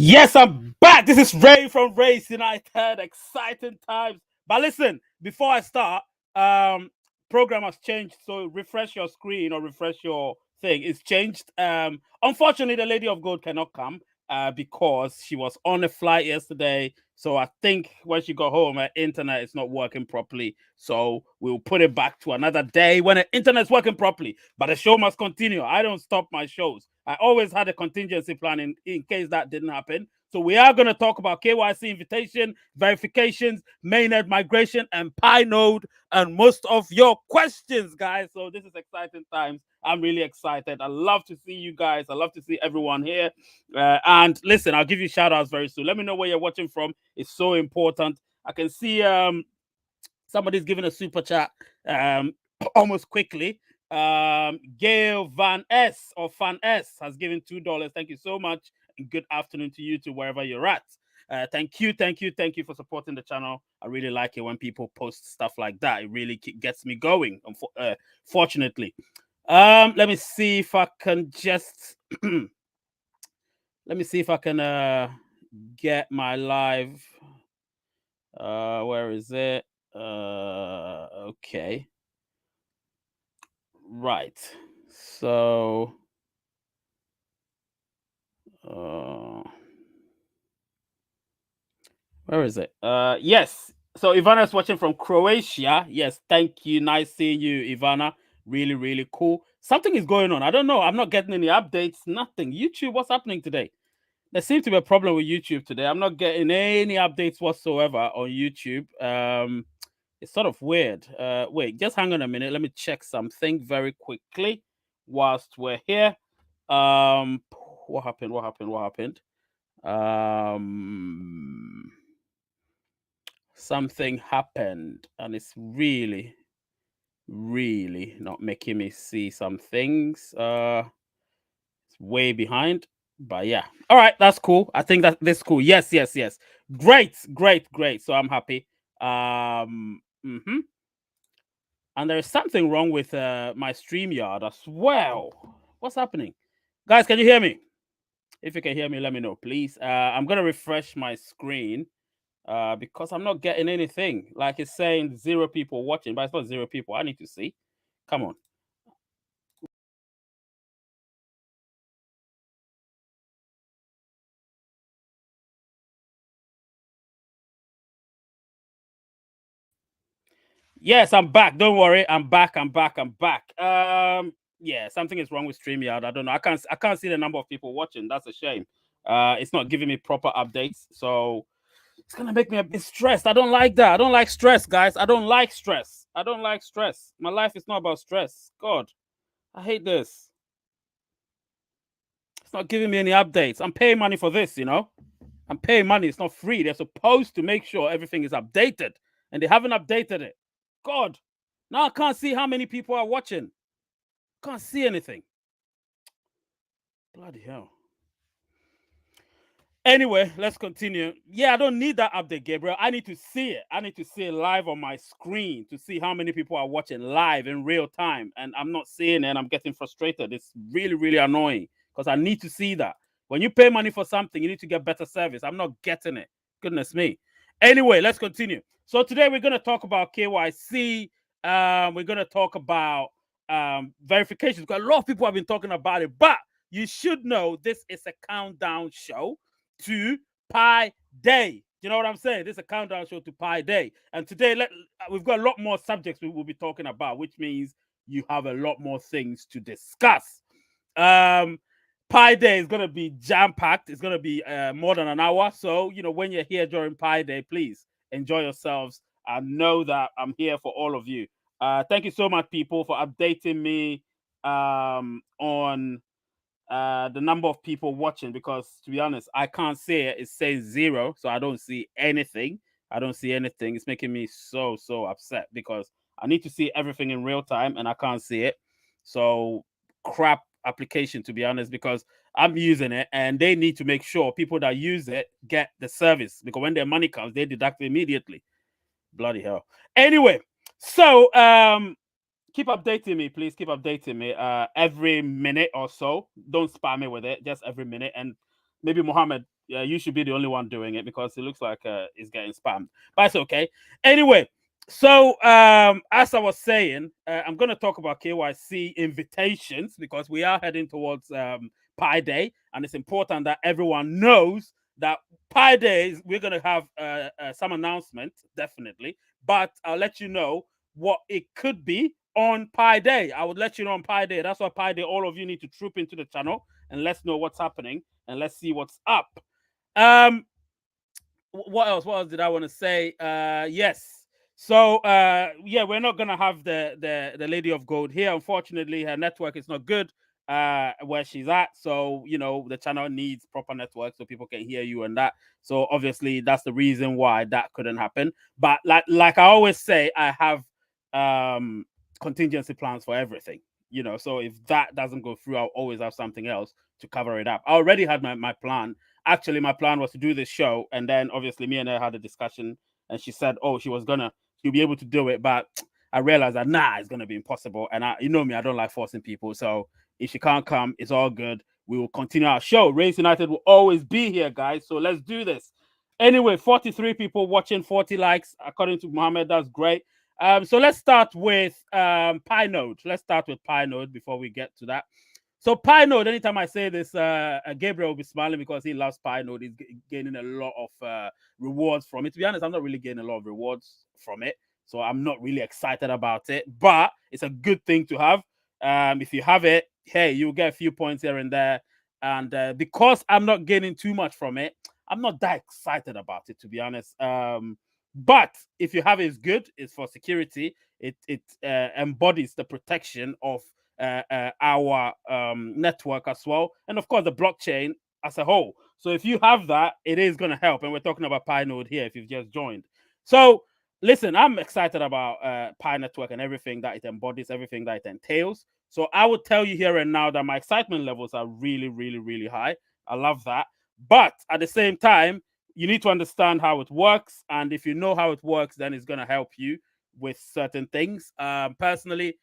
Yes, I'm back. This is Ray from Race United. Exciting times. But listen, before I start, program has changed. So refresh your screen or refresh your thing. It's changed. Unfortunately, the Lady of Gold cannot come because she was on a flight yesterday. So I think when she got home, her internet is not working properly. So we'll put it back to another day when the internet's working properly. But the show must continue. I don't stop my shows. I always had a contingency plan in case that didn't happen. So we are going to talk about KYC invitation, verifications, mainnet migration, and Pi node, and most of your questions, guys. So this is exciting times. I'm really excited. I love to see you guys. I love to see everyone here. And listen, I'll give you shout outs very soon. Let me know where you're watching from. It's so important. I can see somebody's giving a super chat almost quickly. Gail Van S or Fan S has given $2. Thank you so much. And good afternoon to you to wherever you're at. Thank you for supporting the channel. I really like it when people post stuff like that. It really gets me going. Fortunately, let me see if I can just let me see if I can get my live. Where is it? Okay. Right. So where is it? Yes. So Ivana's watching from Croatia. Yes, thank you. Nice seeing you, Ivana. Really, really cool. Something is going on. I don't know. I'm not getting any updates. Nothing. YouTube, what's happening today? There seems to be a problem with YouTube today. I'm not getting any updates whatsoever on YouTube. It's sort of weird. Wait, just hang on a minute. Let me check something very quickly whilst we're here. What happened? Something happened, and it's really not making me see some things. It's way behind, but yeah. All right, that's cool. I think that this is cool. Yes. Great. So I'm happy. And there is something wrong with my StreamYard as well. What's happening? Guys, can you hear me? If you can hear me, let me know, please. I'm going to refresh my screen because I'm not getting anything. Like it's saying 0 people watching, but it's not 0 people. I need to see. Come on. Yes, I'm back. Don't worry. I'm back. Yeah, something is wrong with StreamYard. I don't know. I can't see the number of people watching. That's a shame. It's not giving me proper updates. So it's gonna make me a bit stressed. I don't like that. I don't like stress, guys. I don't like stress. My life is not about stress. God, I hate this. It's not giving me any updates. I'm paying money for this, I'm paying money. It's not free. They're supposed to make sure everything is updated, and they haven't updated it. God, now I can't see how many people are watching. Can't see anything. Bloody hell. Anyway, let's continue. Yeah, I don't need that update, Gabriel. I need to see it. I need to see it live on my screen to see how many people are watching live in real time. And I'm not seeing it and I'm getting frustrated. It's really annoying because I need to see that. When you pay money for something, you need to get better service. I'm not getting it. Goodness me. Anyway, let's continue. So today we're going to talk about KYC. We're going to talk about verifications because a lot of people have been talking about it. But you should know this is a countdown show to Pi Day. You know what I'm saying? This is a countdown show to Pi Day. And today, we've got a lot more subjects we will be talking about, which means you have a lot more things to discuss. Pi Day is going to be jam-packed. It's going to be more than an hour. So, when you're here during Pi Day, please enjoy yourselves and know that I'm here for all of you. Thank you so much, people, for updating me on the number of people watching, because to be honest, I can't see it. It says 0, so I don't see anything. It's making me so upset because I need to see everything in real time and I can't see it. So crap application, to be honest, because I'm using it and they need to make sure people that use it get the service, because when their money comes, they deduct it immediately. Bloody hell. Anyway, so keep updating me, please. Keep updating me every minute or so. Don't spam me with it, just every minute. And maybe Mohammed, you should be the only one doing it because it looks like it's getting spammed. But it's okay. Anyway, so as I was saying, I'm going to talk about KYC invitations because we are heading towards Pi Day, and it's important that everyone knows that Pi Day we're going to have some announcements, definitely. But I'll let you know what it could be on Pi Day. I would let you know on Pi Day. That's why Pi Day, all of you need to troop into the channel and let's know what's happening and let's see what's up. Um, what else? What else did I want to say? Yes. So yeah, we're not gonna have the Lady of Gold here. Unfortunately, her network is not good where she's at. So the channel needs proper network so people can hear you and that. So obviously that's the reason why that couldn't happen. But like I always say, I have contingency plans for everything. So if that doesn't go through, I'll always have something else to cover it up. I already had my plan. Actually, my plan was to do this show, and then obviously me and her had a discussion, and she said, "Oh, she'll be able to do it," but I realized that it's gonna be impossible. And you know me, I don't like forcing people. So if she can't come, it's all good. We will continue our show. Race United will always be here, guys. So let's do this. Anyway, 43 people watching, 40 likes according to Mohammed. That's great. So let's start with Pinode. Let's start with Pinode before we get to that. So Pinode, anytime I say this, Gabriel will be smiling because he loves Pinode. He's gaining a lot of rewards from it. To be honest, I'm not really getting a lot of rewards from it. So I'm not really excited about it. But it's a good thing to have. If you have it, hey, you'll get a few points here and there. And because I'm not getting too much from it, I'm not that excited about it, to be honest. But if you have it, it's good. It's for security. It embodies the protection of our network as well, and of course the blockchain as a whole. So if you have that, it is going to help. And we're talking about Pi Node here if you've just joined. So listen, I'm excited about Pi Network and everything that it embodies, everything that it entails. So I will tell you here and now that my excitement levels are really, really, really high. I love that. But at the same time, you need to understand how it works. And if you know how it works, then it's going to help you with certain things. Personally,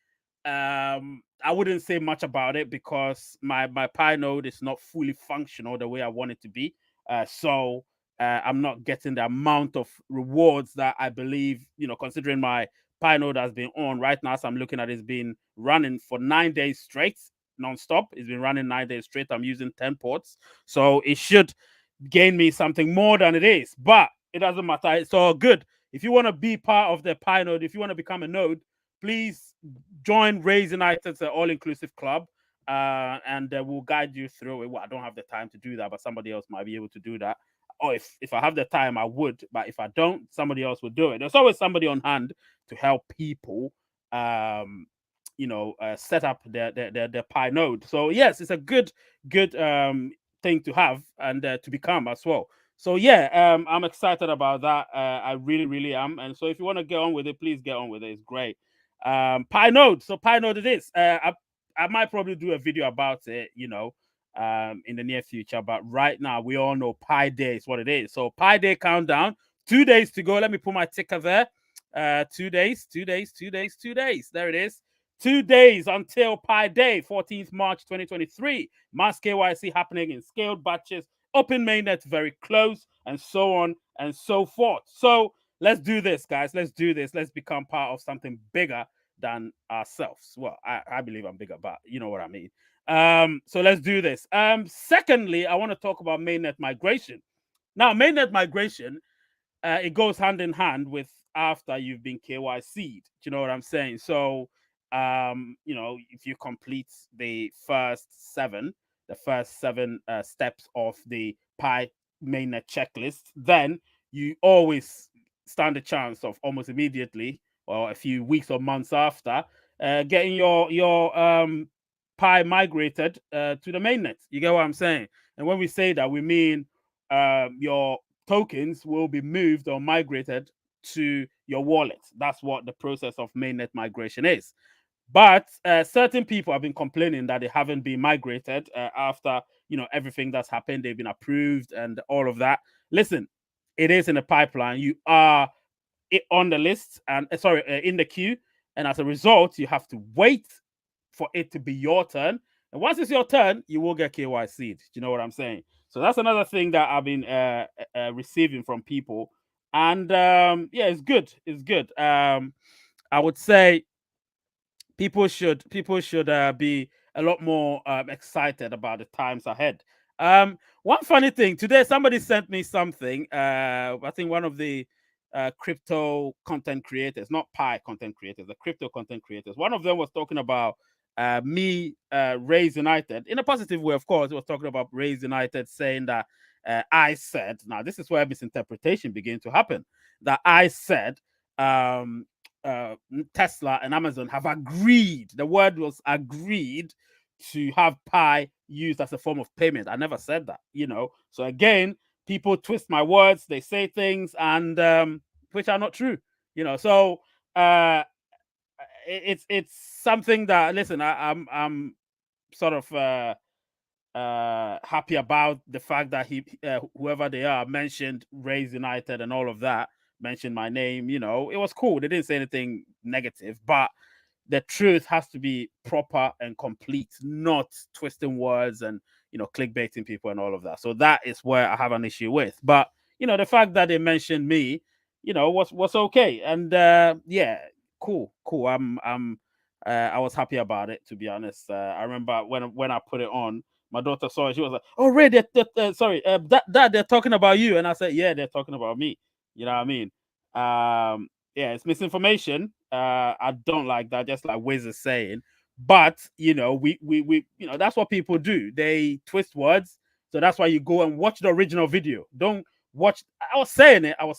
I wouldn't say much about it because my Pi node is not fully functional the way I want it to be. So I'm not getting the amount of rewards that I believe, considering my Pi node has been on right now. So I'm looking at it's been running for 9 days straight, non-stop. It's been running 9 days straight. I'm using 10 ports. So it should gain me something more than it is, but it doesn't matter. It's all good. If you want to be part of the Pi node, if you want to become a node, please join Raise United's all-inclusive club, and we'll guide you through it. Well, I don't have the time to do that, but somebody else might be able to do that. Or if I have the time, I would. But if I don't, somebody else will do it. There's always somebody on hand to help people, set up their Pi node. So yes, it's a good thing to have and to become as well. So yeah, I'm excited about that. I really, really am. And so if you want to get on with it, please get on with it. It's great. Pi node. So Pi node it is. I might probably do a video about it, in the near future. But right now, we all know Pi Day is what it is. So Pi Day countdown, 2 days to go. Let me put my ticker there. 2 days, 2 days, 2 days, 2 days. There it is. 2 days until Pi Day, 14th March 2023. Mass KYC happening in scaled batches. Open mainnet very close, and so on and so forth. So let's do this, guys. Let's do this. Let's become part of something bigger than ourselves. Well, I believe I'm bigger, but you know what I mean. So let's do this. Secondly, I want to talk about mainnet migration. Now, mainnet migration, it goes hand in hand with after you've been KYC'd. Do you know what I'm saying? So, if you complete the first seven steps of the Pi mainnet checklist, then you always stand a chance of almost immediately or a few weeks or months after getting your Pi migrated to the mainnet. You get what I'm saying? And when we say that, we mean your tokens will be moved or migrated to your wallet. That's what the process of mainnet migration is. But certain people have been complaining that they haven't been migrated after everything that's happened. They've been approved and all of that. Listen, it is in the pipeline. You are on the list and in the queue, and as a result, you have to wait for it to be your turn. And once it's your turn, you will get KYC'd. Do you know what I'm saying? So that's another thing that I've been receiving from people, and yeah, it's good. It's good. I would say people should be a lot more excited about the times ahead. One funny thing today, somebody sent me something. I think one of the crypto content creators, not Pi content creators, the crypto content creators. One of them was talking about me Raise United in a positive way, of course. It was talking about Raise United, saying that I said, now this is where misinterpretation began to happen. That I said um, Tesla and Amazon have agreed. The word was agreed to have Pi used as a form of payment. I never said that, you know. So again, people twist my words. They say things and which are not true, you know. So uh, it's something that listen. I'm sort of happy about the fact that whoever they are mentioned Raise United and all of that, mentioned my name. You know, it was cool. They didn't say anything negative, but the truth has to be proper and complete, not twisting words and clickbaiting people and all of that. So that is where I have an issue with. But the fact that they mentioned me, was okay. And yeah, cool. I was happy about it, to be honest. I remember when I put it on, my daughter saw it. She was like, "Oh, Ray, sorry, that they're talking about you." And I said, "Yeah, they're talking about me." You know what I mean? Yeah, it's misinformation. I don't like that, just like Wiz is saying. But we that's what people do. They twist words. So that's why you go and watch the original video. Don't watch. I was saying it. I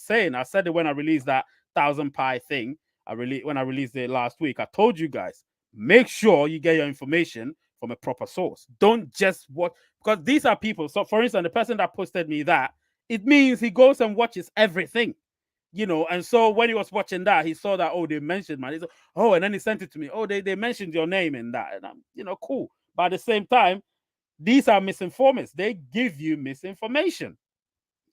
said it when I released that 1,000 Pi thing. When I released it last week. I told you guys, make sure you get your information from a proper source. Don't just watch, because these are people. So, for instance, the person that posted me that, it means he goes and watches everything. And so when he was watching that, he saw that, oh, they mentioned man. He said, oh, and then he sent it to me. Oh, they mentioned your name in that. And I'm, cool. But at the same time, these are misinformers. They give you misinformation.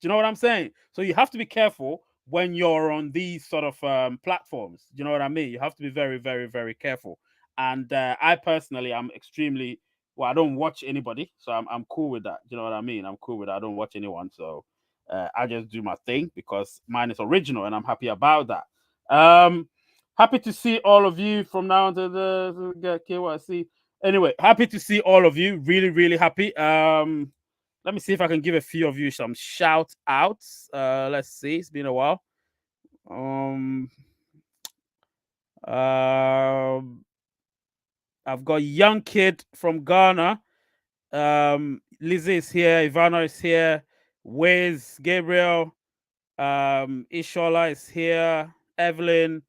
Do you know what I'm saying? So you have to be careful when you're on these sort of platforms. Do you know what I mean? You have to be very, very, very careful. And I personally, I'm extremely well. I don't watch anybody, so I'm cool with that. Do you know what I mean? I'm cool with that. I don't watch anyone, so I just do my thing because mine is original, and I'm happy about that. Happy to see all of you from now to the KYC. Anyway, happy to see all of you. Really, really happy. Let me see if I can give a few of you some shout outs. Let's see. It's been a while. Um, I've got Young Kid from Ghana. Lizzie is here. Ivana is here. Wiz, Gabriel, Ishola is here. Evelyn,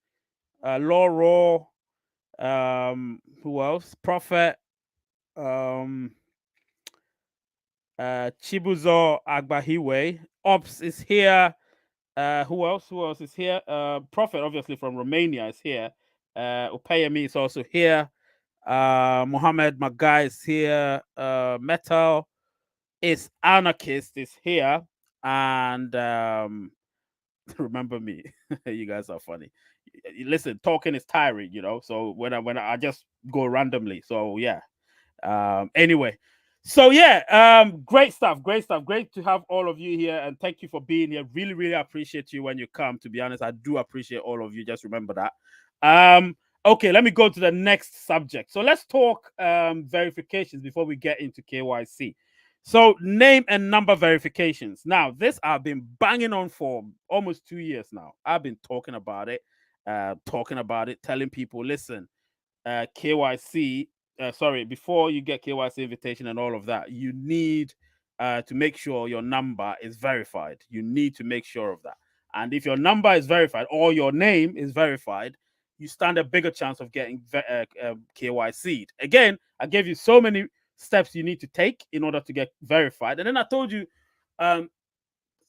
Laura. Who else? Prophet. Um, Chibuzo Agbahiwe. Ops is here. Who else? Who else is here? Prophet, obviously from Romania, is here. Upayemi is also here. Mohammed Magai is here. Metal is Anarchist is here. And remember me. You guys are funny. Listen, talking is tiring, So when I just go randomly. So yeah. Anyway, so yeah, great stuff, great to have all of you here, and thank you for being here. Really, really appreciate you when you come. To be honest, I do appreciate all of you. Just remember that. Okay, let me go to the next subject. So let's talk verifications before we get into KYC. So name and number verifications. Now, this I've been banging on for almost 2 years now. I've been talking about it, telling people, listen, KYC, before you get KYC invitation and all of that, you need to make sure your number is verified. You need to make sure of that. And if your number is verified or your name is verified, you stand a bigger chance of getting KYC'd. Again, I gave you so many steps you need to take in order to get verified. And then I told you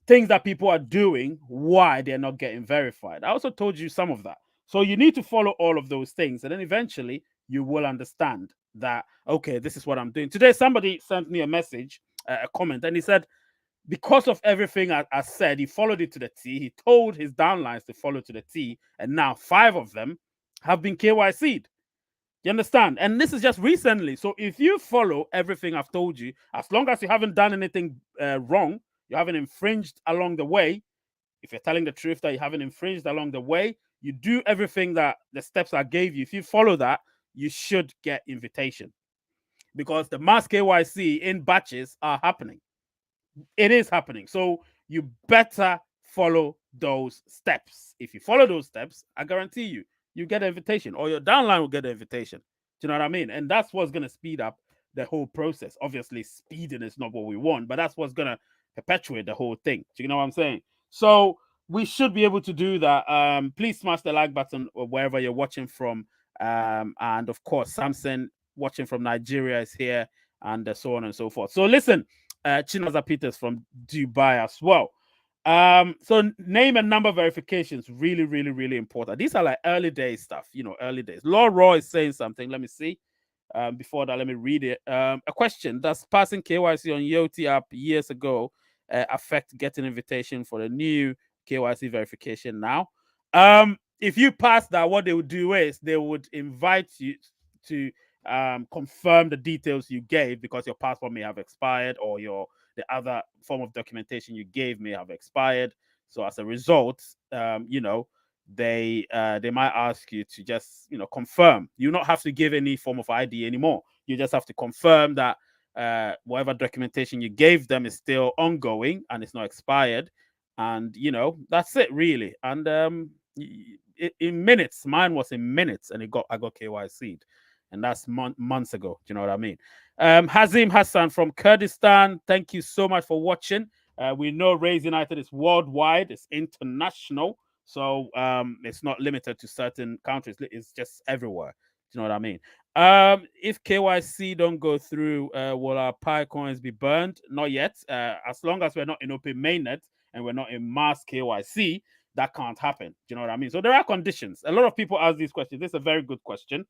things that people are doing, why they're not getting verified. I also told you some of that. So you need to follow all of those things. And then eventually you will understand that, okay, this is what I'm doing. Today, somebody sent me a message, a comment, and he said, because of everything I said, he followed it to the T. He told his downlines to follow to the T. And now 5 of them have been KYC'd. You understand? And this is just recently. So if you follow everything I've told you, as long as you haven't done anything wrong, you haven't infringed along the way. If you're telling the truth that you haven't infringed along the way, you do everything that the steps I gave you. If you follow that, you should get invitation, because the mass KYC in batches are happening. It is happening. So you better follow those steps. If you follow those steps, I guarantee you, you get an invitation, or your downline will get an invitation. Do you know what I mean? And that's what's going to speed up the whole process. Obviously, speeding is not what we want, but that's what's going to perpetuate the whole thing. Do you know what I'm saying? So we should be able to do that. Please smash the like button wherever you're watching from. And of course, Samson watching from Nigeria is here, and so on and so forth. So listen, Chinaza Peters from Dubai as well. So name and number verifications, really, really, really important. These are like early days stuff, early days. Law Raw is saying something. Let me see. Before that, let me read it. A question: does passing KYC on Yoti app years ago affect getting invitation for the new KYC verification now? If you pass that, what they would do is they would invite you to confirm the details you gave, because your passport may have expired, or the other form of documentation you gave may have expired. So as a result, they might ask you to just confirm. You not have to give any form of ID anymore. You just have to confirm that whatever documentation you gave them is still ongoing and it's not expired, and that's it really. And in minutes, mine was in minutes, and I got KYC'd, and that's months ago. Do you know what I mean? Hazim Hassan from Kurdistan, thank you so much for watching. We know Raise United is worldwide, it's international, so it's not limited to certain countries. It's just everywhere. Do you know what I mean? If KYC don't go through, will our Pi coins be burned? Not yet. As long as we're not in open mainnet and we're not in mass KYC, that can't happen. Do you know what I mean? So there are conditions. A lot of people ask these questions. This is a very good question.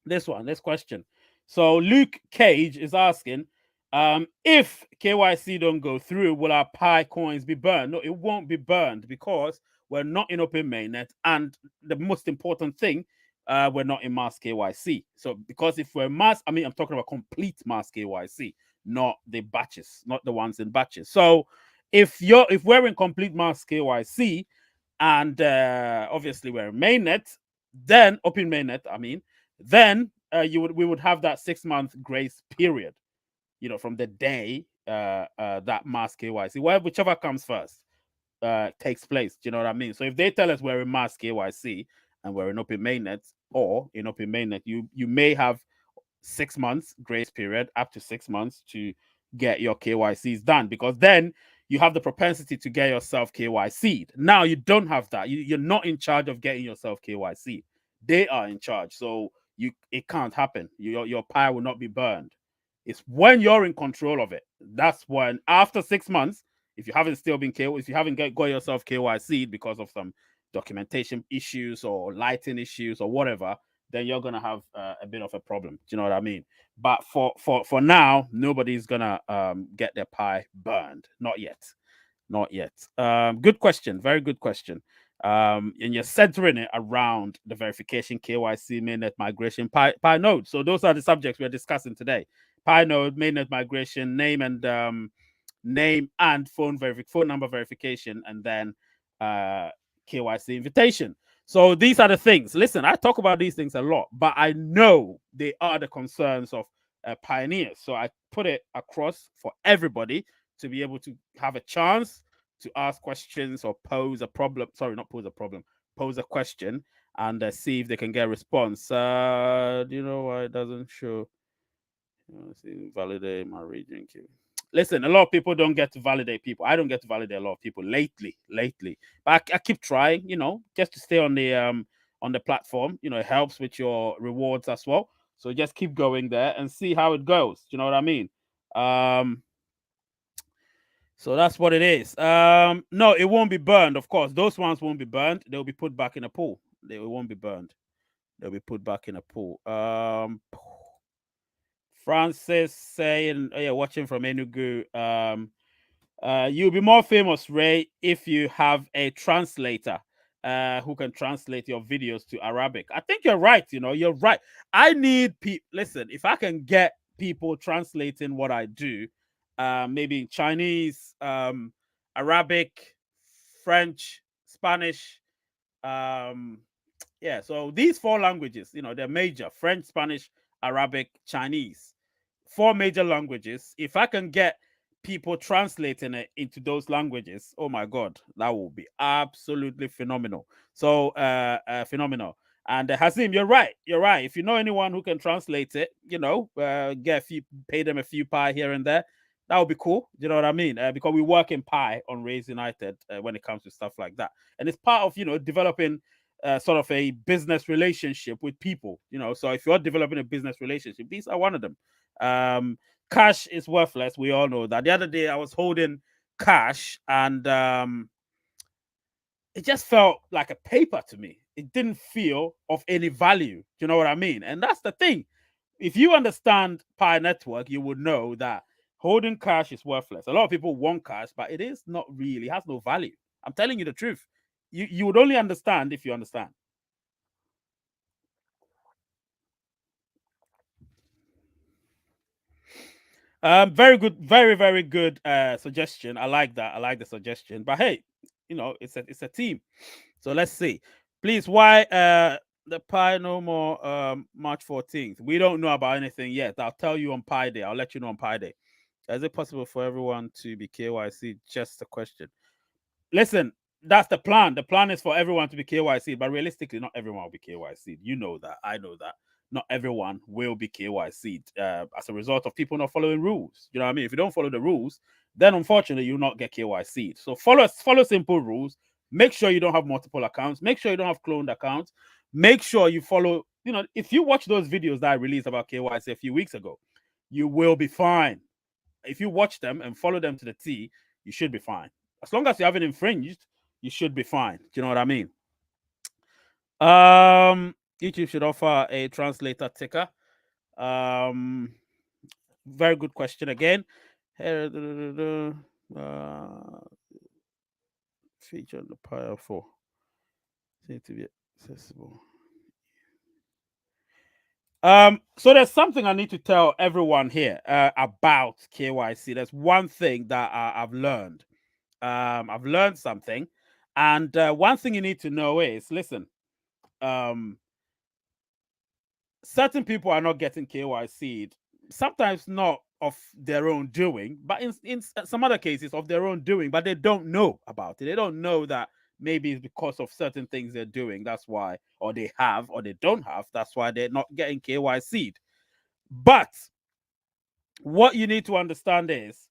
This question. So Luke Cage is asking, if KYC don't go through, will our Pi coins be burned? No, it won't be burned, because we're not in open mainnet, and the most important thing, we're not in mass KYC. So because if we're mass, I'm talking about complete mass KYC, not the batches, not the ones in batches. So if we're in complete mass KYC, and obviously we're in mainnet, then open mainnet, then we would have that 6-month grace period, from the day that mass KYC, whichever comes first, takes place. Do you know what I mean? So if they tell us we're in mass KYC and we're in open mainnet, or in open mainnet, you may have 6 months grace period, up to 6 months, to get your KYCs done, because then you have the propensity to get yourself KYC'd. Now you don't have that. You're not in charge of getting yourself KYC. They are in charge. So it can't happen. Your Pi will not be burned. It's when you're in control of it. That's when, after 6 months, if you haven't got yourself KYC'd because of some documentation issues or lighting issues or whatever, then you're gonna have a bit of a problem. Do you know what I mean? But for now, nobody's gonna get their Pi burned. Not yet. Not yet. Good question. Very good question. And you're centering it around the verification, KYC, mainnet migration, Pi node. So those are the subjects we're discussing today. Pi node, mainnet migration, name and phone number verification, and then KYC invitation. So these are the things. Listen, I talk about these things a lot, but I know they are the concerns of pioneers. So I put it across for everybody to be able to have a chance to ask questions or pose a problem. Sorry, not pose a problem. Pose a question and see if they can get a response. Do you know why it doesn't show? Let's see, validate my region key. Listen, a lot of people don't get to validate people. I don't get to validate a lot of people lately. But I keep trying, just to stay on the platform. It helps with your rewards as well. So just keep going there and see how it goes. Do you know what I mean? So that's what it is. No, it won't be burned. Of course, those ones won't be burned. They'll be put back in a pool. They won't be burned. They'll be put back in a pool. Francis saying, watching from Enugu. You'll be more famous, Ray, if you have a translator. who can translate your videos to Arabic. I think you're right. You're right. I need people. Listen, if I can get people translating what I do, maybe in Chinese, Arabic, French, Spanish, um, yeah. So these four languages, they're major: French, Spanish, Arabic, Chinese. Four major languages. If I can get people translating it into those languages, oh my god, that will be absolutely phenomenal. So phenomenal. And Hazim, you're right. You're right. If you know anyone who can translate it, get a few, pay them a few pie here and there. That would be cool. You know what I mean? Because we work in pie on Raise United when it comes to stuff like that, and it's part of developing sort of a business relationship with people. So if you're developing a business relationship, these are one of them. Um, Cash is worthless. We all know that. The other day I was holding cash and it just felt like a paper to me. It didn't feel of any value. You know what I mean? And that's the thing. If you understand Pi Network, you would know that holding cash is worthless. A lot of people want cash, but it is not really, it has no value. I'm telling you the truth. You would only understand if you understand. Very good, very, very good suggestion. I like that. I like the suggestion. But hey, it's a team. So let's see. Please, why the Pi no more March 14th? We don't know about anything yet. I'll tell you on Pi Day. I'll let you know on Pi Day. Is it possible for everyone to be KYC? Just a question. Listen, that's the plan. The plan is for everyone to be KYC, but realistically, not everyone will be KYC. You know that. I know that. Not everyone will be KYC as a result of people not following rules. You know what I mean? If you don't follow the rules, then unfortunately you'll not get KYC. So follow simple rules. Make sure you don't have multiple accounts. Make sure you don't have cloned accounts. Make sure you follow. If you watch those videos that I released about KYC a few weeks ago, you will be fine. If you watch them and follow them to the T, you should be fine. As long as you haven't infringed, you should be fine. Do you know what I mean? YouTube should offer a translator ticker. Very good question again. Feature on the Pi 4 seem to be accessible. So there's something I need to tell everyone here about KYC. There's one thing that I've learned. I've learned something, and one thing you need to know is, listen, certain people are not getting KYC'd, sometimes not of their own doing, but in some other cases of their own doing, but they don't know about it. They don't know that maybe it's because of certain things they're doing. That's why, or they have, or they don't have. That's why they're not getting KYC'd. But what you need to understand is,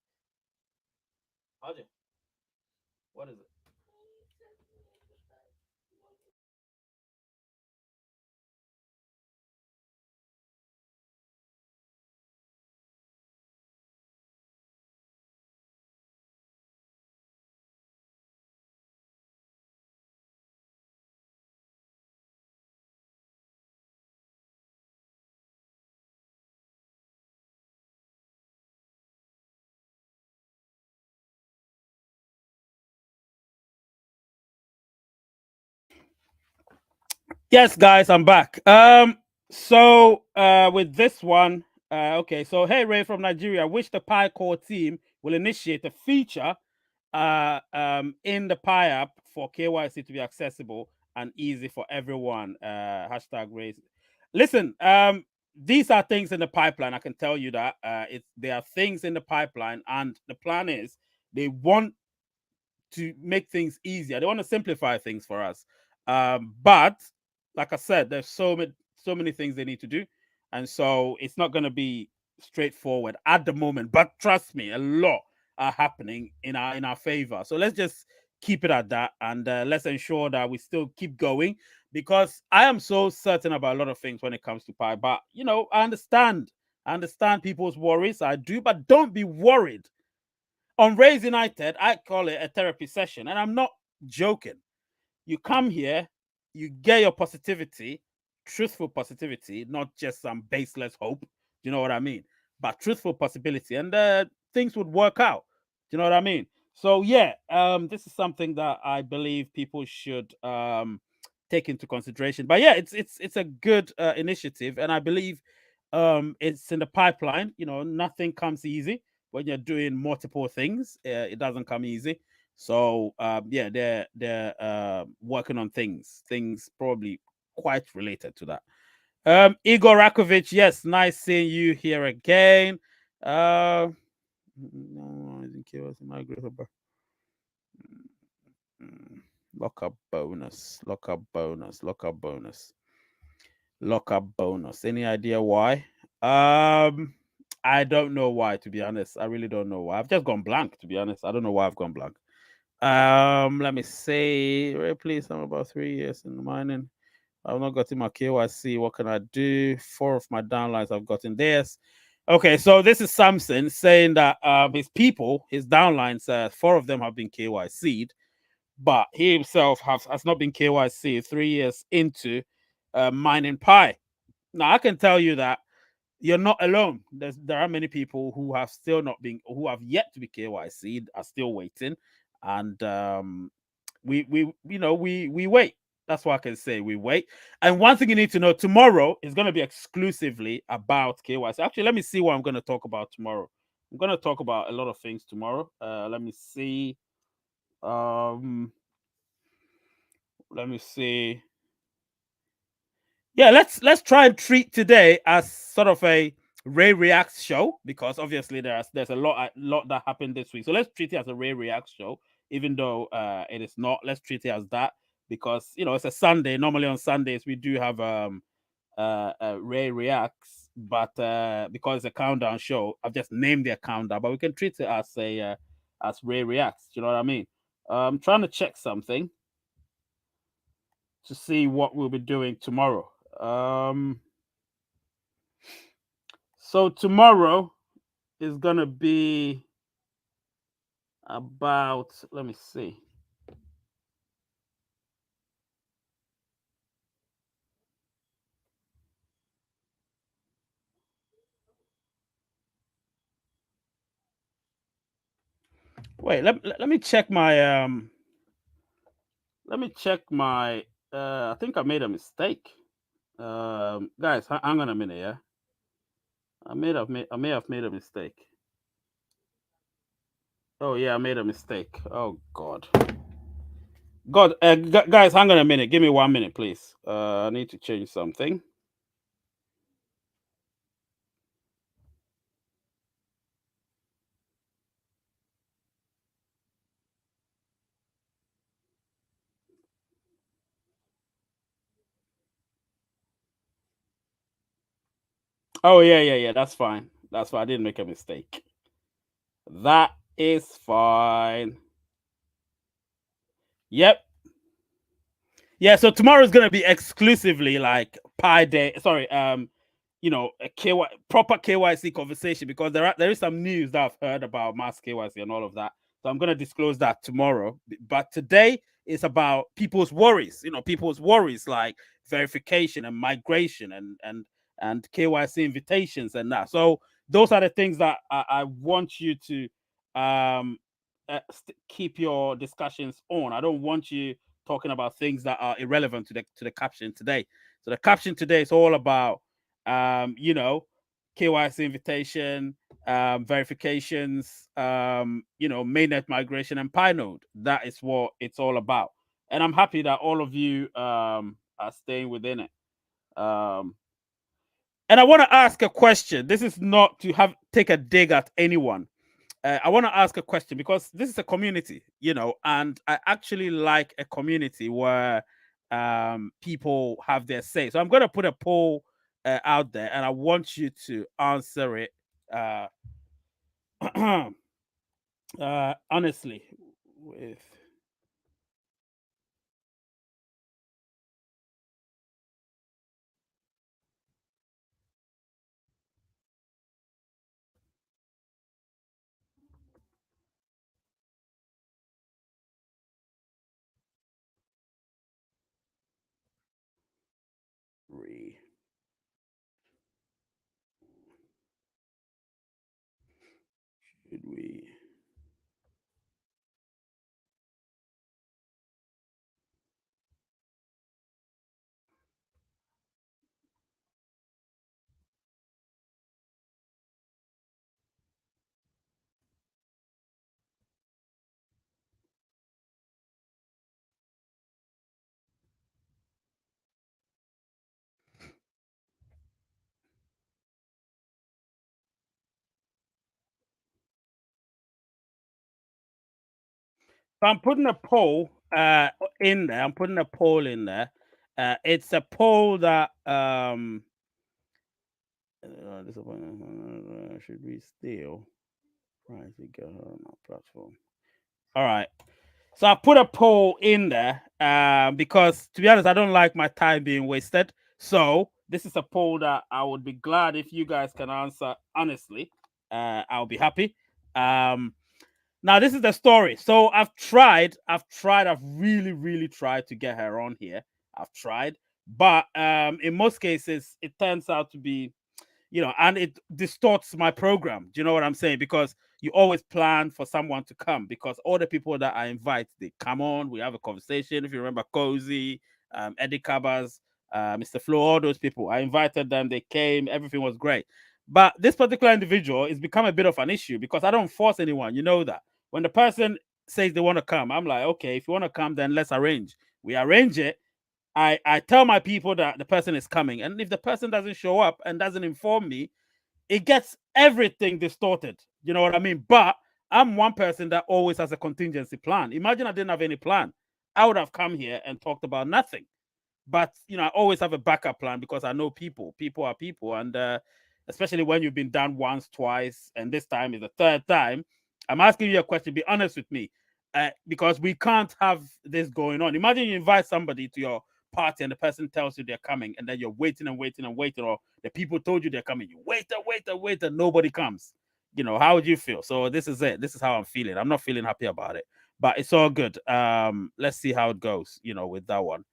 what is it? Yes, guys, I'm back. So with this one, okay. So hey, Ray from Nigeria, wish the Pi Core team will initiate a feature in the Pi app for KYC to be accessible and easy for everyone. Hashtag raise. Listen, these are things in the pipeline. I can tell you that there are things in the pipeline, and the plan is they want to make things easier. They want to simplify things for us. But like I said, there's so many things they need to do, and so it's not going to be straightforward at the moment. But trust me, a lot are happening in our favor. So let's just keep it at that, and let's ensure that we still keep going, because I am so certain about a lot of things when it comes to Pi. But I understand people's worries. I do, but don't be worried. On Raise United, I call it a therapy session, and I'm not joking. You come here, you get your positivity, truthful positivity, not just some baseless hope. Do you know what I mean? But truthful possibility, and things would work out. Do you know what I mean? So yeah, this is something that I believe people should take into consideration. But yeah, it's a good initiative, and I believe it's in the pipeline. You know, nothing comes easy when you're doing multiple things. It doesn't come easy. So yeah, they're working on things probably quite related to that. Igor Rakovic, yes, nice seeing you here again. No, I think it was my group. Lock up bonus, lock up bonus, lock up bonus, lock up bonus. Any idea why? I don't know why, to be honest. I really don't know why. I've just gone blank, to be honest. I don't know why I've gone blank. Let me see. Please, I'm about 3 years in the mining. I've not gotten my KYC. What can I do? 4 of my downlines I've gotten theirs. Okay, so this is Samson saying that his people, his downlines, 4 of them have been KYC'd, but he himself has not been KYC 3 years into mining Pi. Now I can tell you that you're not alone. There are many people who have still not been, who have yet to be KYC'd, are still waiting, and we wait. That's what I can say. We wait. And one thing you need to know: tomorrow is going to be exclusively about KYC. Actually, let me see what I'm going to talk about tomorrow. I'm going to talk about a lot of things tomorrow. Let me see. Um, let me see. Yeah, let's try and treat today as sort of a Ray Reacts show, because obviously there's a lot that happened this week. So let's treat it as a Ray Reacts show, even though it is not. Let's treat it as that, because it's a Sunday. Normally on Sundays we do have Ray Reacts, but because it's a countdown show, I've just named the countdown. But we can treat it as a as Ray Reacts. You know what I mean? I'm trying to check something to see what we'll be doing tomorrow. So tomorrow is gonna be about. Let me see. Wait, let me check my Let me check my. I think I made a mistake. Guys, hang on a minute. Yeah, I may have made a mistake. Oh yeah, I made a mistake. Oh God. God, guys, hang on a minute. Give me 1 minute, please. I need to change something. Oh yeah, yeah, yeah. That's fine. That's fine. I didn't make a mistake. That is fine. Yep. Yeah, so tomorrow is gonna be exclusively like Pi Day. Sorry, a proper KYC conversation, because there is some news that I've heard about mass KYC and all of that. So I'm gonna disclose that tomorrow. But today is about people's worries. People's worries like verification and migration and KYC invitations and that. So those are the things that I want you to um keep your discussions on. I don't want you talking about things that are irrelevant to the caption today. So the caption today is all about KYC invitation, verifications, mainnet migration and Pinode. That is what it's all about. And I'm happy that all of you are staying within it. And I want to ask a question. This is not to take a dig at anyone. I want to ask a question, because this is a community, and I actually like a community where people have their say. So I'm going to put a poll out there, and I want you to answer it honestly. With re, should we? I'm putting a poll in there. I'm putting a poll in there. It's a poll that should we steal? Right, we go on our platform. All right. So I put a poll in there because, to be honest, I don't like my time being wasted. So this is a poll that I would be glad if you guys can answer honestly. I'll be happy. Now this is the story. So I've really, really tried to get her on here. I've tried, but in most cases, it turns out to be, and it distorts my program. Do you know what I'm saying? Because you always plan for someone to come, because all the people that I invite, they come on, we have a conversation. If you remember Cozy, Eddie Cabas, Mr. Flo, all those people, I invited them, they came, everything was great. But this particular individual has become a bit of an issue because I don't force anyone. You know that. When the person says they want to come, I'm like, okay, if you want to come, then let's arrange. We arrange it. I tell my people that the person is coming. And if the person doesn't show up and doesn't inform me, it gets everything distorted. You know what I mean? But I'm one person that always has a contingency plan. Imagine I didn't have any plan. I would have come here and talked about nothing. But I always have a backup plan because I know people. People are people, and especially when you've been done once, twice, and this time is the third time. I'm asking you a question. Be honest with me, because we can't have this going on. Imagine you invite somebody to your party and the person tells you they're coming, and then you're waiting and waiting and waiting, or the people told you they're coming. You wait and wait and wait, and nobody comes. How would you feel? So this is it. This is how I'm feeling. I'm not feeling happy about it, but it's all good. Let's see how it goes. With that one.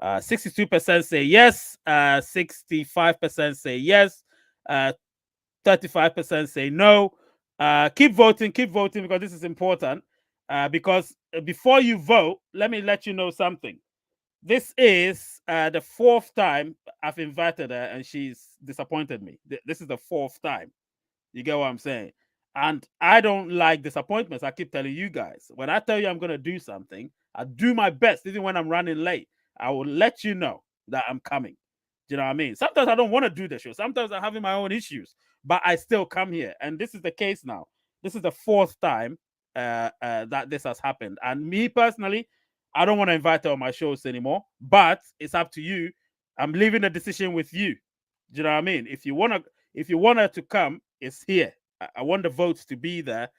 62% say yes, 65% say yes, 35% say no. Keep voting because this is important. Because before you vote, let me let you know something. This is the fourth time I've invited her and she's disappointed me. This is the fourth time. You get what I'm saying? And I don't like disappointments. I keep telling you guys. When I tell you I'm going to do something, I do my best. Even when I'm running late, I will let you know that I'm coming. Do you know what I mean? Sometimes I don't want to do the show. Sometimes I'm having my own issues, but I still come here. And this is the case now. This is the fourth time that this has happened. And me personally, I don't want to invite her on my shows anymore, but it's up to you. I'm leaving the decision with you. Do you know what I mean? If you want her to come, it's here. I want the votes to be there.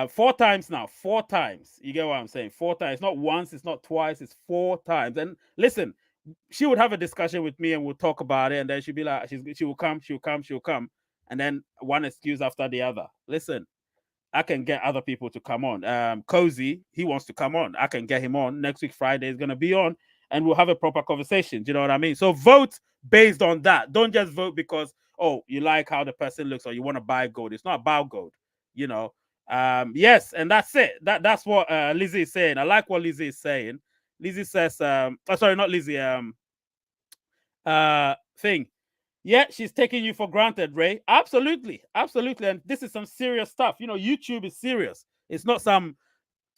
Four times now. Four times. You get what I'm saying? Four times. It's not once, it's not twice, it's four times. And listen, she would have a discussion with me and we'll talk about it, and then she'll be like, she will come, she'll come, and then one excuse after the other. Listen, I can get other people to come on. Cozy, he wants to come on. I can get him on. Next week, Friday is going to be on, and we'll have a proper conversation. Do you know what I mean? So vote based on that. Don't just vote because, oh, you like how the person looks or you want to buy gold. It's not about gold, you know. Yes, and that's it. That's what Lizzie is saying. I like what Lizzie is saying. Lizzie says, oh, sorry, not Lizzie. Thing. Yeah, she's taking you for granted, Ray. Absolutely, absolutely. And this is some serious stuff. YouTube is serious. It's not some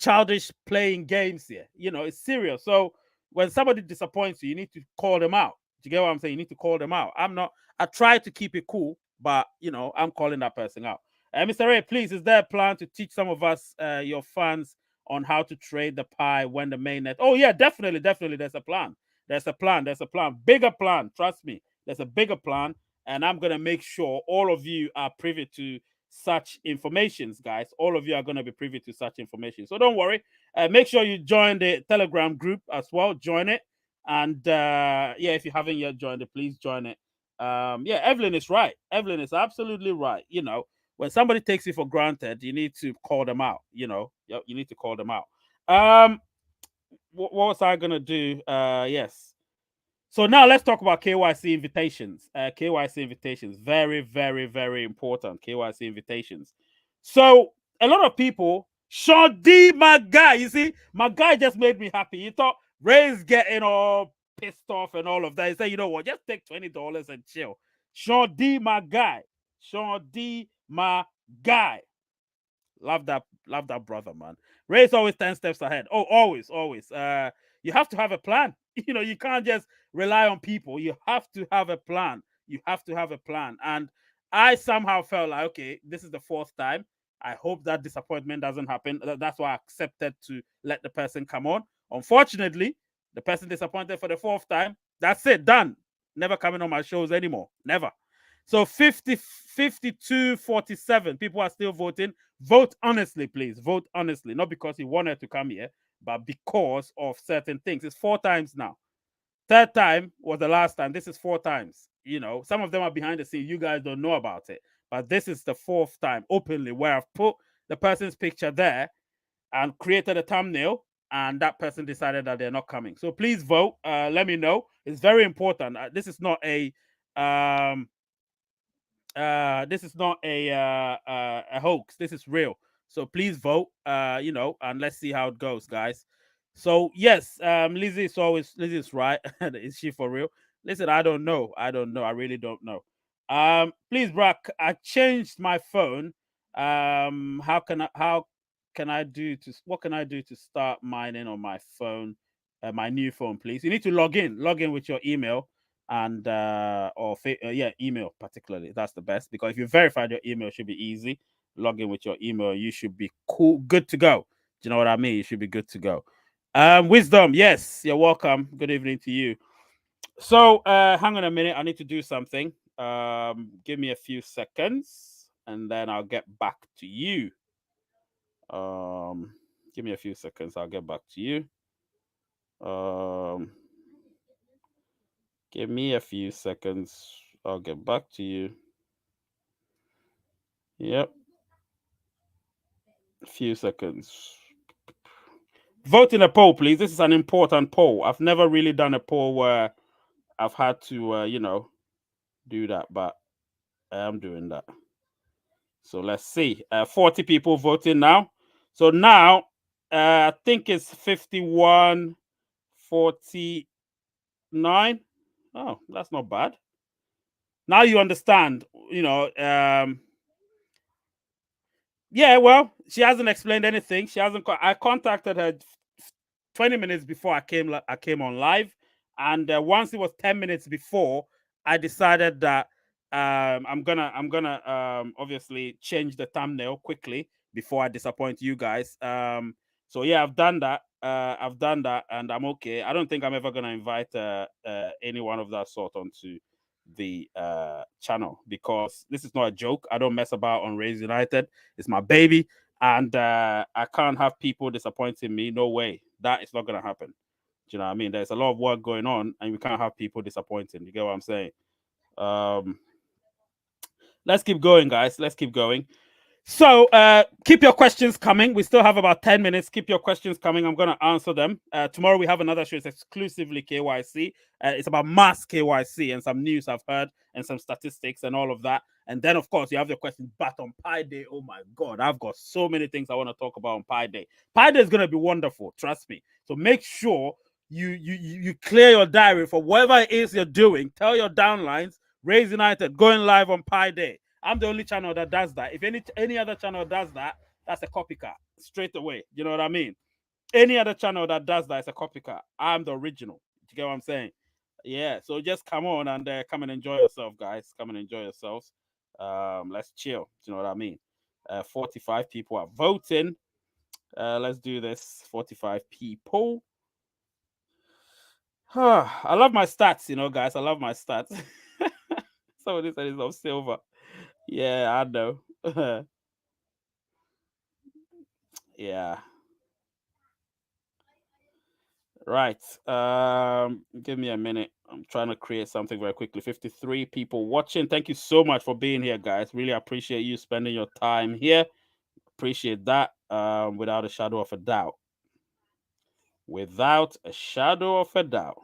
childish playing games here. It's serious. So when somebody disappoints you, you need to call them out. Do you get what I'm saying? You need to call them out. I try to keep it cool, but I'm calling that person out. Mr. Ray, please, is there a plan to teach some of us, your fans, on how to trade the pie when the mainnet? Oh yeah, definitely, definitely. There's a plan. There's a plan. There's a plan. Bigger plan. Trust me. There's a bigger plan, and I'm gonna make sure all of you are privy to such informations, guys. All of you are going to be privy to such information. So don't worry. Make sure you join the Telegram group as well. Join it. And yeah, if you haven't yet joined it, please join it. Yeah, Evelyn is right. Evelyn is absolutely right. When somebody takes you for granted, you need to call them out. You need to call them out. What was I going to do? Yes. So now let's talk about KYC invitations. KYC invitations, very, very, very important. KYC invitations. So a lot of people, Sean D, my guy, you see, my guy just made me happy. He thought Ray's getting all pissed off and all of that. He said, you know what, just take $20 and chill. Sean D, my guy. Sean D, my guy. Love that brother, man. Ray's always 10 steps ahead. Oh, always, always. You have to have a plan. You can't just rely on people. You have to have a plan. You have to have a plan. And I somehow felt like, okay, this is the fourth time. I hope that disappointment doesn't happen. That's why I accepted to let the person come on. Unfortunately, the person disappointed for the fourth time. That's it, done. Never coming on my shows anymore. Never. So 50, 52, 47. People are still voting. Vote honestly, please. Vote honestly. Not because he wanted to come here, but because of certain things. It's four times now. Third time was the last time. This is four times. Some of them are behind the scenes. You guys don't know about it. But this is the fourth time openly where I've put the person's picture there and created a thumbnail, and that person decided that they're not coming. So please vote. Let me know. It's very important. This is not a a hoax. This is real. So please vote. And let's see how it goes, guys. So yes, Lizzie is right. Is she for real? Listen, I don't know. I don't know. I really don't know. Please, Brock. I changed my phone. How can I do to what can I do to start mining on my phone, my new phone, please? You need to log in with your email and yeah, email particularly. That's the best, because if you verified your email, it should be easy. Log in with your email, you should be cool, good to go. Do you know what I mean? You should be good to go. Wisdom, yes, you're welcome. Good evening to you. So hang on a minute, I need to do something. Give me a few seconds and then I'll get back to you. Give me a few seconds, I'll get back to you. um Give me a few seconds. I'll get back to you. Yep. A few seconds. Vote in a poll, please. This is an important poll. I've never really done a poll where I've had to, do that, but I am doing that. So let's see. 40 people voting now. So now, I think it's 51, 49. Oh, that's not bad. Now you understand, yeah, well, she hasn't explained anything. She hasn't. I contacted her 20 minutes before I came on live, and once it was 10 minutes before, I decided that I'm gonna obviously change the thumbnail quickly before I disappoint you guys. So yeah, I've done that. I've done that, and I'm okay. I don't think I'm ever gonna invite anyone of that sort onto the channel, because this is not a joke. I don't mess about on Raise United. It's my baby, and I can't have people disappointing me. No way. That is not gonna happen. Do you know what I mean? There's a lot of work going on, and we can't have people disappointing. You get what I'm saying? Um, let's keep going, guys. Let's keep going. So keep your questions coming. We still have about 10 minutes. Keep your questions coming. I'm going to answer them. Tomorrow we have another show. It's exclusively KYC. It's about mass KYC and some news I've heard and some statistics and all of that. And then, of course, you have your questions. But on Pi Day, oh my God, I've got so many things I want to talk about on Pi Day. Pi Day is going to be wonderful. Trust me. So make sure you clear your diary for whatever it is you're doing. Tell your downlines, Raise United, going live on Pi Day. I'm the only channel that does that. If any other channel does that, that's a copycat straight away. You know what I mean? Any other channel that does that is a copycat. I'm the original. You get what I'm saying? Yeah. So just come on and come and enjoy yourself, guys. Come and enjoy yourselves. Let's chill. You know what I mean? 45 people are voting. Let's do this. 45 people. I love my stats, guys. I love my stats. Somebody said it's of silver. Yeah, I know. Yeah. Right. Give me a minute. I'm trying to create something very quickly. 53 people watching. Thank you so much for being here, guys. Really appreciate you spending your time here. Appreciate that. Without a shadow of a doubt. Without a shadow of a doubt.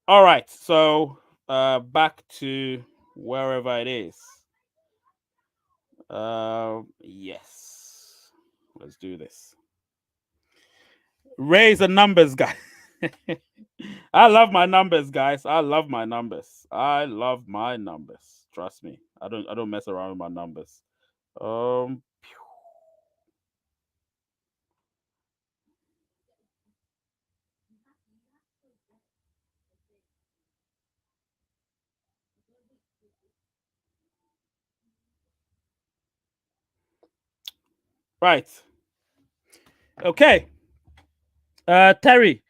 All right. So back to wherever it is. Yes. Let's do this. Raise the numbers, guys. I love my numbers, guys. I love my numbers. I love my numbers. Trust me. I don't mess around with my numbers. Um Right. Okay. Terry.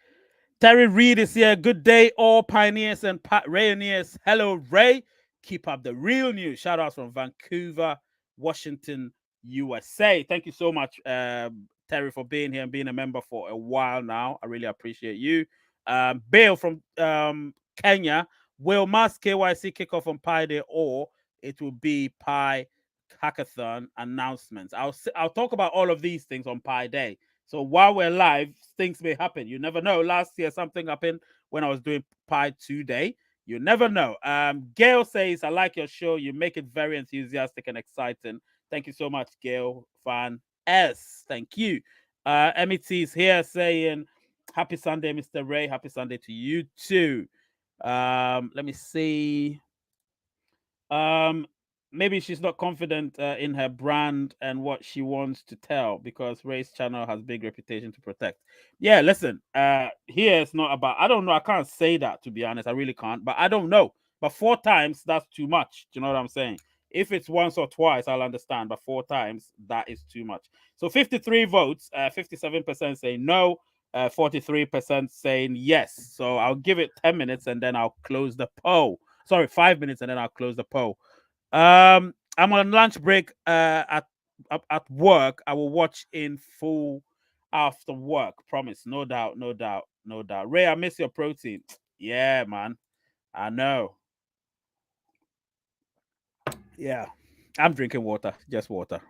Terry Reed is here. Good day, all pioneers and pioneers. Hello, Ray. Keep up the real news. Shout outs from Vancouver, Washington, USA. Thank you so much, Terry, for being here and being a member for a while now. I really appreciate you. Bill from Kenya. Will Mass KYC kickoff on Pi Day, or it will be Pi Hackathon announcements? I'll talk about all of these things on Pi Day. So while we're live, things may happen. You never know. Last year, something happened when I was doing Pi 2 Day. You never know. Gail says, I like your show. You make it very enthusiastic and exciting. Thank you so much, Gail Fan S. Thank you. MET is here saying, happy Sunday, Mr. Ray. Happy Sunday to you too. Let me see. Maybe she's not confident in her brand and what she wants to tell, because Ray's channel has big reputation to protect. Yeah, listen, here it's not about, I don't know, I can't say that, to be honest. I really can't, but I don't know. But 4 times, that's too much. Do you know what I'm saying? If it's once or twice, I'll understand, but 4 times, that is too much. So 53 votes, 57% saying no, 43% saying yes. So I'll give it 10 minutes and then I'll close the poll. Sorry, 5 minutes and then I'll close the poll. I'm on lunch break at work. I will watch in full after work. Promise. No doubt, no doubt, no doubt. Ray, I miss your protein. Yeah, man. I know. Yeah. I'm drinking water. Just water.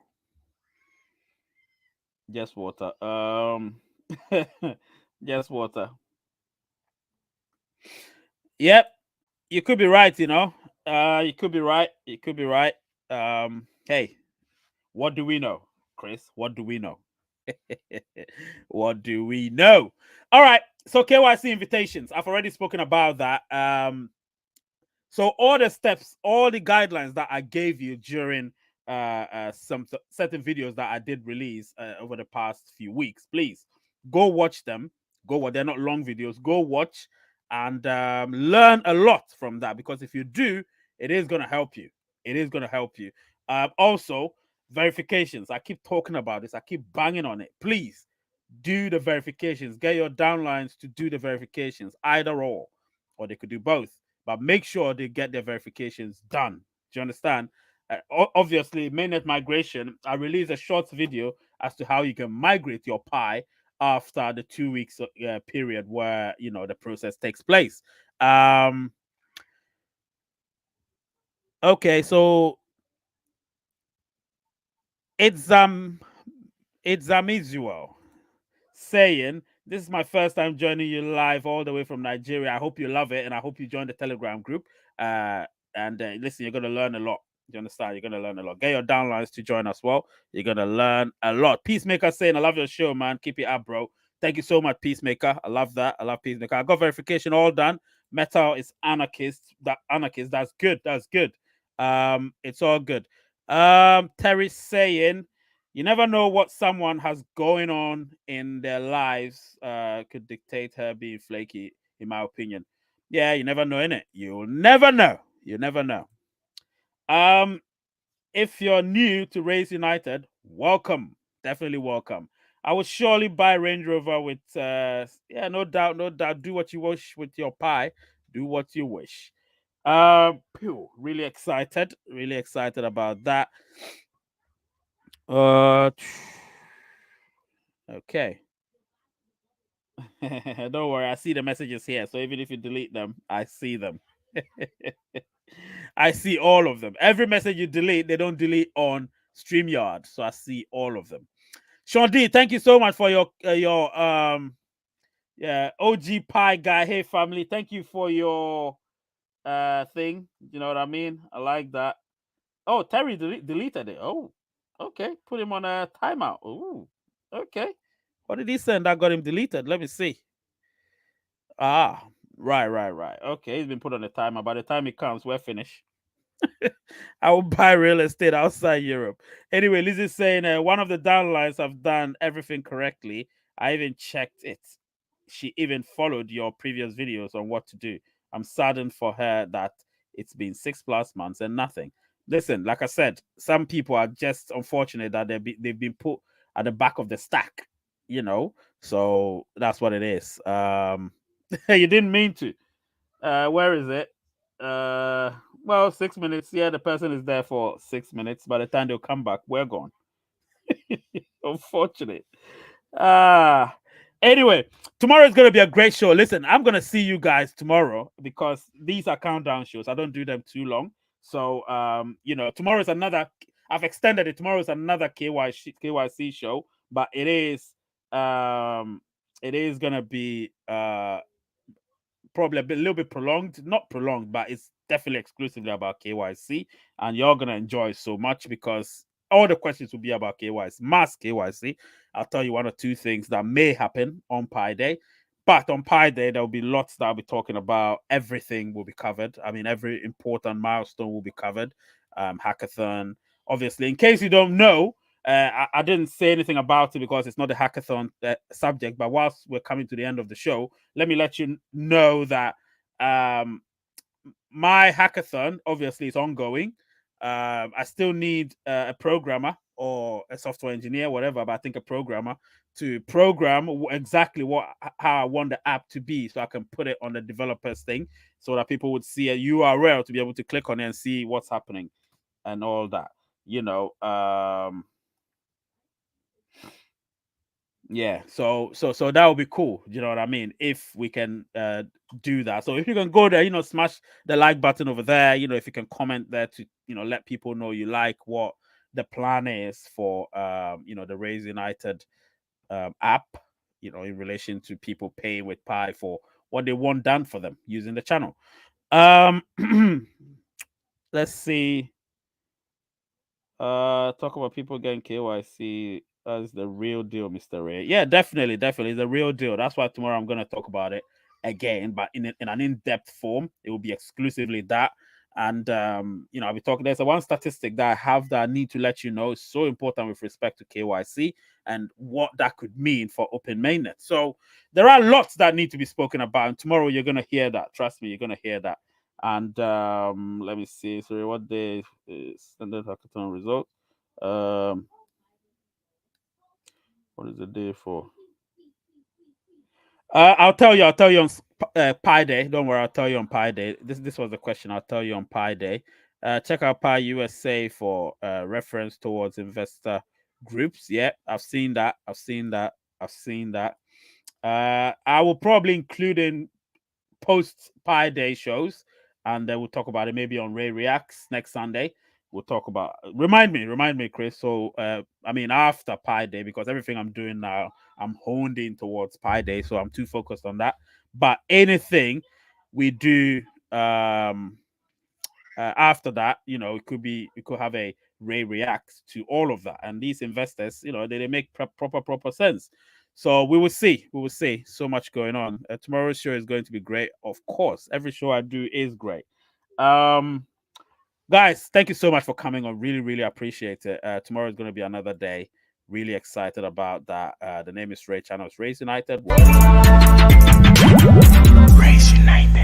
Just water. Just water. Yep. You could be right, you know. You could be right. You could be right. Hey, what do we know, Chris? What do we know? What do we know? All right. So KYC invitations. I've already spoken about that. So all the steps, all the guidelines that I gave you during some certain videos that I did release over the past few weeks, please go watch them. Go watch. They're not long videos. Go watch and learn a lot from that, because if you do, it is going to help you. It is going to help you. Also, verifications. I keep talking about this. I keep banging on it. Please do the verifications. Get your downlines to do the verifications, either or they could do both. But make sure they get their verifications done. Do you understand? Obviously, mainnet migration. I released a short video as to how you can migrate your Pi after the 2 weeks period where the process takes place. Okay, so it's Amizuel saying, this is my first time joining you live all the way from Nigeria. I hope you love it, and I hope you join the Telegram group. And listen, you're going to learn a lot. You understand? You're going to learn a lot. Get your downlines to join as well. You're going to learn a lot. Peacemaker saying, I love your show, man. Keep it up, bro. Thank you so much, Peacemaker. I love that. I love Peacemaker. I got verification all done. Metal is anarchist. That's good. That's good. It's all good. Terry saying, you never know what someone has going on in their lives could dictate her being flaky, in my opinion. Yeah, you never know, innit? You'll never know. You never know. If you're new to Race United, welcome. Definitely welcome. I will surely buy Range Rover with yeah, no doubt, no doubt. Do what you wish with your Pi. Do what you wish. Really excited about that. Okay. Don't worry, I see the messages here. So even if you delete them, I see them. I see all of them. Every message you delete, they don't delete on StreamYard. So I see all of them. Sean D, thank you so much for your OG Pie guy. Hey family, thank you for your thing. You know what I mean? I like that. Oh, Terry deleted it. Oh, okay. Put him on a timeout. Oh, okay. What did he send that got him deleted? Let me see. Ah, right. Okay, he's been put on a timer. By the time it comes, we're finished. I will buy real estate outside Europe. Anyway, Lizzie's saying one of the downlines have done everything correctly. I even checked it. She even followed your previous videos on what to do. I'm saddened for her that it's been 6+ months and nothing. Listen, like I said, some people are just unfortunate that they've been put at the back of the stack, you know. So that's what it is. You didn't mean to. Where is it? Well, 6 minutes. Yeah, the person is there for 6 minutes. By the time they'll come back, we're gone. Unfortunate. Ah. Anyway, tomorrow is going to be a great show. Listen, I'm going to see you guys tomorrow because these are countdown shows. I don't do them too long. So, tomorrow is another. I've extended it. Tomorrow is another KYC show, but it is going to be probably a little bit prolonged, not prolonged, but it's definitely exclusively about KYC, and you're gonna enjoy it so much because all the questions will be about KYC, mass KYC. I'll tell you one or two things that may happen on Pi Day, but on Pi Day there will be lots that I'll be talking about. Everything will be covered. I mean, every important milestone will be covered. Hackathon, obviously. In case you don't know, I didn't say anything about it because it's not a hackathon subject. But whilst we're coming to the end of the show, let me let you know that my hackathon obviously is ongoing. I still need a programmer or a software engineer, whatever, but I think a programmer to program exactly how I want the app to be, so I can put it on the developers thing, so that people would see a URL to be able to click on it and see what's happening and all that. Yeah, so that would be cool. You know what I mean? If we can do that. So if you can go there, smash the like button over there. If you can comment there to let people know you like what the plan is for the Raise United app. In relation to people paying with Pi for what they want done for them using the channel. Let's see. Talk about people getting KYC as the real deal, Mr. Ray. Yeah, definitely, it's the real deal. That's why tomorrow I'm going to talk about it again, but in an in-depth form. It will be exclusively that. And I'll be talking. There's one statistic that I have that I need to let you know is so important with respect to KYC and what that could mean for open mainnet. So there are lots that need to be spoken about, and tomorrow you're going to hear that. Trust me, you're going to hear that. And let me see. Sorry, what day is standard hackathon result? What is the day for? I'll tell you on Pi Day. Don't worry, I'll tell you on Pi Day. This was the question. I'll tell you on Pi Day. Check out Pi USA for reference towards investor groups. Yeah, I've seen that. I will probably include in post Pi Day shows, and then we'll talk about it maybe on Ray Reacts next Sunday. We'll talk about. Remind me, Chris. So, after Pi Day, because everything I'm doing now, I'm honed in towards Pi Day, so I'm too focused on that. But anything we do after that, it could have a Ray Reacts to all of that, and these investors, they make proper sense. So we will see. So much going on. Tomorrow's show is going to be great. Of course, every show I do is great. Guys, thank you so much for coming on. Really, really appreciate it. Tomorrow is going to be another day. Really excited about that. The name is Ray. Channel is Raise United. Raise United.